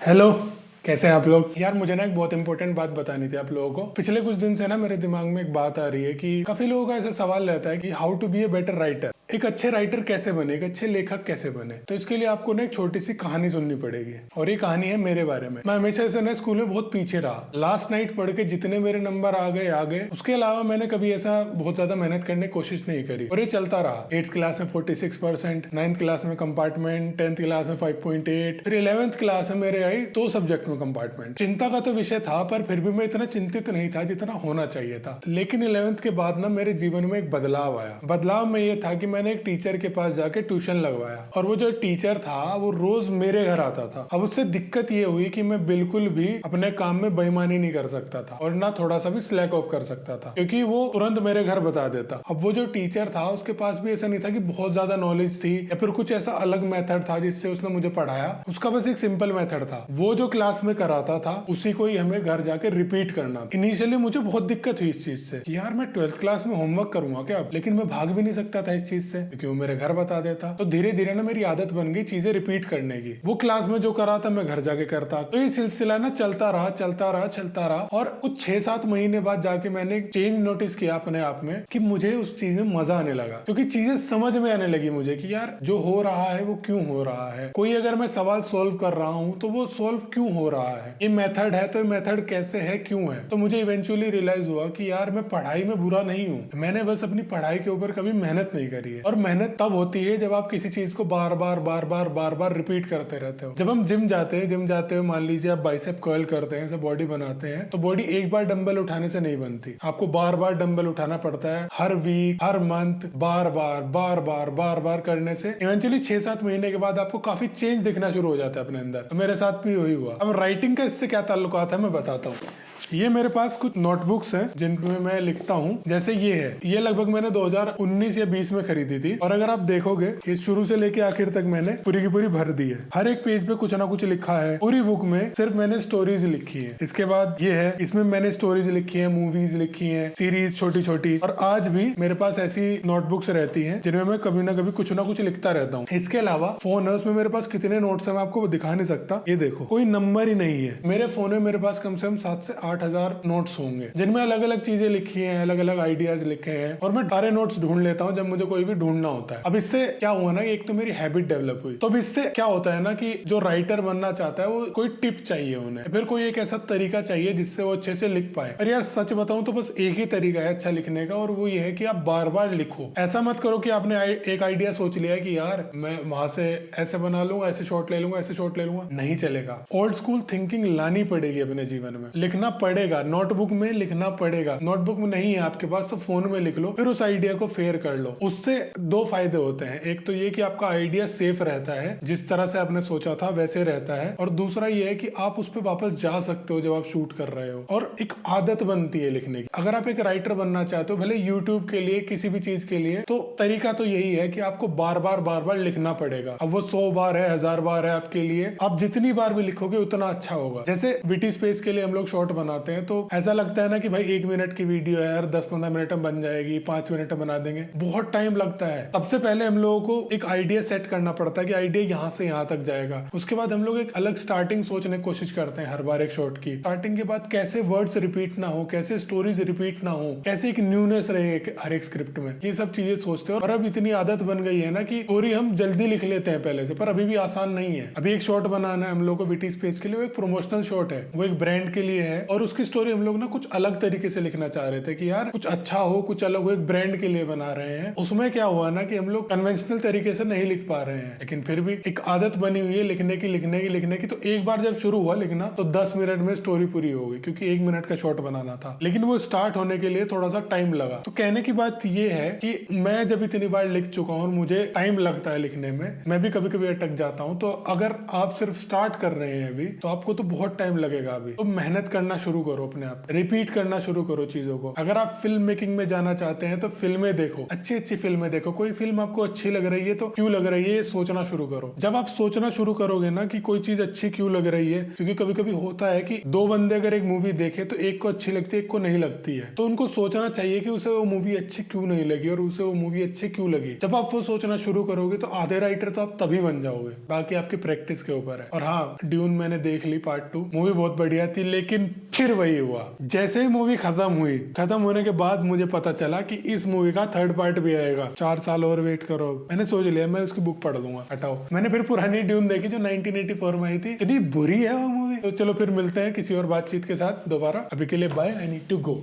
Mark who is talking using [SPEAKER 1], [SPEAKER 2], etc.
[SPEAKER 1] Hello. कैसे हैं आप लोग? यार मुझे ना एक बहुत इंपॉर्टेंट बात बतानी थी आप लोगों को। पिछले कुछ दिन से ना मेरे दिमाग में एक बात आ रही है कि काफी लोगों का ऐसा सवाल रहता है कि how to be a better writer. एक अच्छे राइटर कैसे बने, एक अच्छे लेखक कैसे बने। तो इसके लिए आपको ना एक छोटी सी कहानी सुननी पड़ेगी और ये कहानी है मेरे बारे में। मैं हमेशा से ना स्कूल में बहुत पीछे रहा। लास्ट नाइट पढ़ के जितने मेरे नंबर आ गए। उसके अलावा मैंने कभी ऐसा बहुत ज्यादा मेहनत करने की कोशिश नहीं करी और ये चलता रहा। 8th क्लास में 46%, 9th क्लास में कंपार्टमेंट, 10th क्लास में 5.8, फिर 11th क्लास में मेरे आई 2 सब्जेक्ट में कंपार्टमेंट। चिंता का तो विषय था पर फिर भी मैं इतना चिंतित नहीं था जितना होना चाहिए था। लेकिन 11th के बाद ना मेरे जीवन में एक बदलाव आया। बदलाव में ये था कि मैंने एक टीचर के पास जाके ट्यूशन लगवाया और वो जो टीचर था वो रोज मेरे घर आता था। अब उससे दिक्कत ये हुई कि मैं बिल्कुल भी अपने काम में बेईमानी नहीं कर सकता था और ना थोड़ा सा भी स्लैक ऑफ कर सकता था क्योंकि वो तुरंत मेरे घर बता देता। अब वो जो टीचर था उसके पास भी ऐसा नहीं था कि बहुत ज्यादा नॉलेज थी या फिर कुछ ऐसा अलग मेथड था जिससे उसने मुझे पढ़ाया। उसका बस एक सिंपल मेथड था। वो जो क्लास में कराता था उसी को ही हमें घर जाके रिपीट करना। इनिशियली मुझे बहुत दिक्कत हुई इस चीज से कि यार मैं 12th क्लास में होमवर्क करूंगा क्या, लेकिन मैं भाग भी नहीं सकता था इस चीज से क्योंकि वो मेरे घर बता देता। तो धीरे धीरे ना मेरी आदत बन गई चीजें रिपीट करने की। वो क्लास में जो करा था मैं घर जाके करता। तो ये सिलसिला ना चलता रहा और कुछ 6-7 महीने बाद जाके मैंने एक चेंज नोटिस किया अपने आप में कि मुझे उस चीज में मजा आने लगा क्योंकि चीजें समझ में आने लगी मुझे कि यार जो हो रहा है वो क्यों हो रहा है। कोई अगर मैं सवाल सोल्व कर रहा हूँ तो वो सोल्व क्यों हो रहा है। ये मेथड है तो ये मेथड कैसे है, क्यों है। तो मुझे इवेंचुअली रियलाइज हुआ कि यार मैं पढ़ाई में बुरा नहीं हूँ। मैंने बस अपनी पढ़ाई के ऊपर कभी मेहनत नहीं करी है और मेहनत तब होती है जब आप किसी चीज को बार बार रिपीट करते रहते हो। जब हम जिम जाते हो, मान लीजिए आप बाइसेप कर्ल करते हैं, बॉडी बनाते हैं, तो बॉडी एक बार डंबल उठाने से नहीं बनती। आपको बार बार डंबल उठाना पड़ता है, हर वीक, हर मंथ, बार बार करने से इवेंचुअली 6-7 महीने के बाद आपको काफी चेंज दिखना शुरू हो जाता है अपने अंदर। तो मेरे साथ भी वही हुआ। अब राइटिंग का इससे क्या ताल्लुकात है मैं बताता हूँ। ये मेरे पास कुछ नोटबुक्स हैं जिनमें मैं लिखता हूँ। जैसे ये है, ये लगभग मैंने 2019 या 20 में खरीदी थी और अगर आप देखोगे ये शुरू से लेके आखिर तक मैंने पूरी की पूरी भर दी है। हर एक पेज पे कुछ ना कुछ लिखा है। पूरी बुक में सिर्फ मैंने स्टोरीज लिखी है। इसके बाद ये है, इसमें मैंने स्टोरीज लिखी है, मूवीज लिखी है, सीरीज छोटी छोटी। और आज भी मेरे पास ऐसी नोटबुक्स रहती है जिनमें मैं कभी ना कभी कुछ ना कुछ लिखता रहता हूँ। इसके अलावा फोन है, उसमें मेरे पास कितने नोट्स है मैं आपको दिखा नहीं सकता। ये देखो, कोई नंबर ही नहीं है। मेरे फोन में मेरे पास कम से कम 7 से 8,000 नोट्स होंगे जिनमें अलग अलग चीजें लिखी हैं, अलग अलग आइडियाज लिखे हैं और मैं सारे नोट्स ढूंढ लेता हूँ जब मुझे कोई भी ढूंढना होता है। अब इससे क्या हुआ ना, एक तो मेरी हैबिट डेवलप हुई। तो अब इससे क्या होता है ना कि जो राइटर बनना चाहता है वो कोई टिप चाहिए उन्हें, फिर कोई एक ऐसा तरीका चाहिए जिससे वो अच्छे से लिख पाए। और यार सच बताऊं तो बस एक ही तरीका है अच्छा लिखने का और वो ये है कि आप बार बार लिखो। ऐसा मत करो कि आपने एक आइडिया सोच लिया कि यार मैं वहां से ऐसे बना लूंगा, ऐसे शॉट ले लूंगा, ऐसे शॉट ले लूंगा, नहीं चलेगा। ओल्ड स्कूल थिंकिंग लानी पड़ेगी अपने जीवन में। लिखना पड़ेगा, नोटबुक में लिखना पड़ेगा। नोटबुक में नहीं है आपके पास तो फोन में लिख लो, फिर उस आइडिया को फेयर कर लो। उससे 2 फायदे होते हैं। एक तो ये कि आपका आइडिया सेफ रहता है, जिस तरह से आपने सोचा था वैसे रहता है, और दूसरा ये है कि आप उस पर वापस जा सकते हो जब आप शूट कर रहे हो और एक आदत बनती है लिखने की। अगर आप एक राइटर बनना चाहते हो, भले यूट्यूब के लिए, किसी भी चीज के लिए, तो तरीका तो यही है कि आपको बार बार लिखना पड़ेगा। अब वो 100 बार है, 1000 बार है, आपके लिए आप जितनी बार भी लिखोगे उतना अच्छा होगा। जैसे विटी स्पेस के लिए हम लोग शॉर्ट बनाते हैं तो ऐसा लगता है ना कि भाई 1 मिनट की वीडियो है यार, 10-15 मिनट में बन जाएगी, 5 मिनट में बना देंगे। बहुत टाइम लगता है। सबसे पहले हम लोगों को एक आइडिया सेट करना पड़ता है कि आइडिया यहाँ से यहाँ तक जाएगा। उसके बाद हम लोग एक अलग स्टार्टिंग सोचने की कोशिश करते हैं हर बार एक शॉर्ट की। स्टार्टिंग के बाद कैसे वर्ड्स रिपीट ना हो, कैसे स्टोरीज रिपीट ना हो, कैसे एक न्यूनेस रहे हर एक स्क्रिप्ट में, ये सब चीजें सोचते हैं। और अब इतनी आदत बन गई है ना कि स्टोरी हम जल्दी लिख लेते हैं पहले से, पर अभी भी आसान नहीं है। अभी एक शॉर्ट बनाना है हम लोग को विटी स्पेस के लिए, वो एक प्रमोशनल शॉर्ट है, वो एक ब्रांड के लिए है और उसकी स्टोरी हम लोग ना कुछ अलग तरीके से लिखना चाह रहे थे कि यार कुछ अच्छा हो, कुछ अलग हो, एक ब्रांड के लिए बना रहे हैं। उसमें क्या हुआ ना कि हम लोग कन्वेंशनल तरीके से नहीं लिख पा रहे हैं, लेकिन फिर भी एक आदत बनी हुई है लिखने की। तो एक बार जब शुरू हुआ लिखना तो 10 मिनट में स्टोरी पूरी हो गई क्योंकि 1 मिनट का शॉर्ट बनाना था, लेकिन वो स्टार्ट होने के लिए थोड़ा सा टाइम लगा। तो कहने की बात ये है कि मैं जब इतनी बार लिख चुका हूँ और मुझे टाइम लगता है लिखने में, मैं भी कभी कभी अटक जाता हूँ। तो अगर आप सिर्फ स्टार्ट कर रहे हैं अभी तो आपको तो बहुत टाइम लगेगा। अभी तो मेहनत करना शुरू करो अपने आप, रिपीट करना शुरू करो चीजों को। अगर आप फिल्म मेकिंग में जाना चाहते हैं तो फिल्में देखो, अच्छी अच्छी फिल्में देखो। कोई फिल्म आपको अच्छी लग रही है तो क्यों लग रही है ये सोचना शुरू करो। जब आप सोचना शुरू करोगे ना कि कोई चीज अच्छी क्यों लग रही है, क्योंकि कभी कभी होता है कि दो बंदे अगर एक मूवी देखे तो एक को अच्छी लगती है, एक को नहीं लगती है, तो उनको सोचना चाहिए कि उसे वो मूवी अच्छी क्यों नहीं लगी और उसे वो मूवी अच्छी क्यों लगी। जब आप वो सोचना शुरू करोगे तो आधे राइटर तो आप तभी बन जाओगे, बाकी आपकी प्रैक्टिस के ऊपर है। और हाँ, ड्यून मैंने देख ली पार्ट 2, मूवी बहुत बढ़िया थी, लेकिन फिर वही हुआ, जैसे ही मूवी खत्म हुई, खत्म होने के बाद मुझे पता चला कि इस मूवी का थर्ड पार्ट भी आएगा, 4 साल और वेट करो। मैंने सोच लिया मैं उसकी बुक पढ़ लूंगा, हटाओ। मैंने फिर पुरानी ड्यून देखी जो 1984 में आई थी, इतनी बुरी है वो मूवी। तो चलो फिर मिलते हैं किसी और बातचीत के साथ दोबारा, अभी के लिए bye, I need to go.